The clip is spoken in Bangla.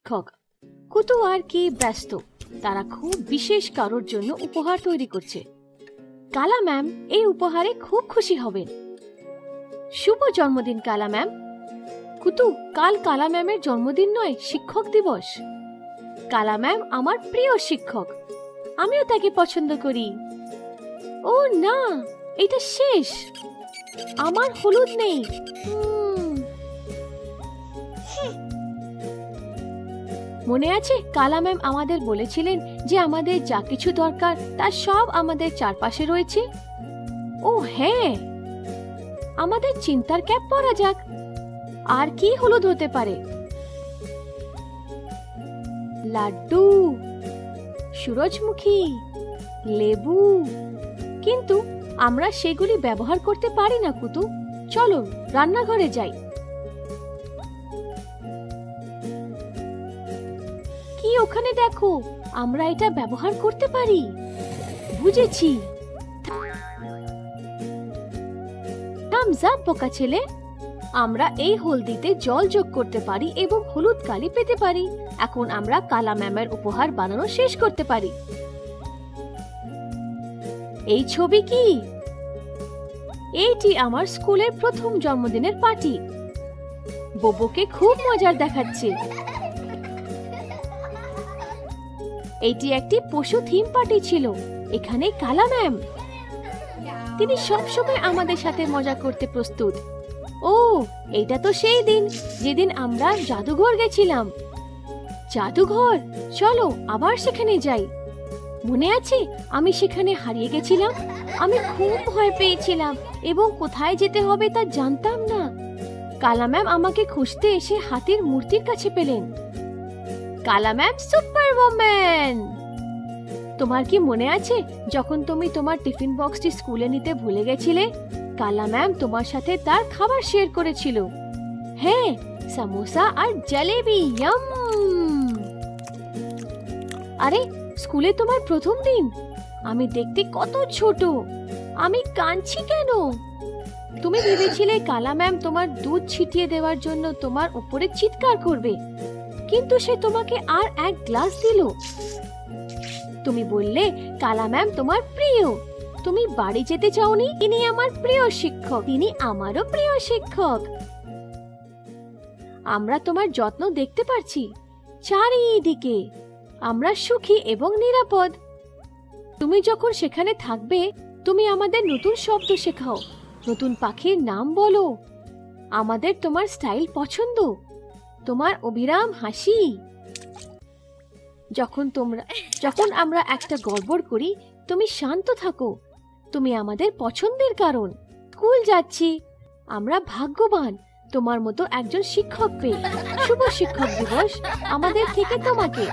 শিক্ষক কুতু আর কে ব্যস্ত। তারা খুব বিশেষ কারোর জন্য উপহার তৈরি করছে। কালা ম্যাম এই উপহারে খুব খুশি হবেন। শুভ জন্মদিন কালা ম্যাম। কুতু, কাল কালা ম্যামের জন্মদিন নয়, শিক্ষক দিবস। কালা ম্যাম আমার প্রিয় শিক্ষক, আমিও তাকে পছন্দ করি। ও না, এটা শেষ, আমার হলুদ নেই। মনে আছে কালা ম্যাম আমাদের বলেছিলেন যে আমাদের যা কিছু দরকার তার সব আমাদের চারপাশে রয়েছে। ও হ্যাঁ, আমাদের চিন্তার ক্যাপ পরা যাক। আর কি হলুদ হতে পারে? লাড্ডু, সূরজমুখী, লেবু। কিন্তু আমরা সেগুলি ব্যবহার করতে পারি না কুতু। চলো রান্নাঘরে যাই। কি ওখানে দেখো, আমরা এটা ব্যবহার করতে পারি। বুঝেছি। থামস আপ বোকা ছেলে। আমরা এই হলদিতে জল যোগ করতে পারি এবং হলুদ কালি পেতে পারি। এখন আমরা কালা ম্যামের উপহার বানানো শেষ করতে পারি। এই ছবি কি? এইটি আমার স্কুলের প্রথম জন্মদিনের পার্টি। বোবোকে খুব মজার দেখাচ্ছে। এইটি একটি পশু থিম পার্টি ছিল। এখানে কালা ম্যাম, তিনি সবসময় আমাদের সাথে মজা করতে প্রস্তুত। ও, এইটা তো সেই দিন যেদিন আমরা জাদুঘর গেছিলাম। জাদুঘর, চলো আবার সেখানে যাই। মনে আছে আমি সেখানে হারিয়ে গেছিলাম? আমি খুব ভয় পেয়েছিলাম এবং কোথায় যেতে হবে তা জানতাম না। কালা ম্যাম আমাকে খুঁজতে এসে হাতির মূর্তির কাছে পেলেন। কালা ম্যাম সুপার ওম্যান। তোমার কি মনে আছে যখন তুমি তোমার টিফিন বক্সটি স্কুলে নিতে ভুলে গেছিলে? কালা ম্যাম তোমার সাথে তার খাবার শেয়ার করেছিল। হ্যাঁ, সামোসা আর জলেবি। ইয়াম! আরে, স্কুলে তোমার প্রথম দিন। আমি দেখতে কত ছোট। আমি কাঁদছি কেন? তুমি ভেবেছিলে কালা ম্যাম তোমার দুধ ছিটিয়ে দেওয়ার জন্য তোমার উপরে চিৎকার করবে, কিন্তু সে তোমাকে আর এক গ্লাস দিল। তুমি বললে কালা ম্যাম তোমার প্রিয়। তুমি বাড়ি যেতে চাওনি। ইনি আমার প্রিয় শিক্ষক, তিনি আমারও প্রিয় শিক্ষক। আমরা তোমার যত্ন দেখতে পারছি চারিদিকে। আমরা সুখী এবং নিরাপদ। তুমি যখন সেখানে থাকবে, তুমি আমাদের নতুন শব্দ শেখাও, নতুন পাখির নাম বলো। আমাদের তোমার স্টাইল পছন্দ, তোমার অবিরাম হাসি। যখন আমরা একটা গড়বড় করি, তুমি শান্ত থাকো। তুমি আমাদের পছন্দের কারণ। স্কুল যাচ্ছি, আমরা ভাগ্যবান তোমার মতো একজন শিক্ষক পেয়ে। শুভ শিক্ষক দিবস আমাদের থেকে তোমাকে।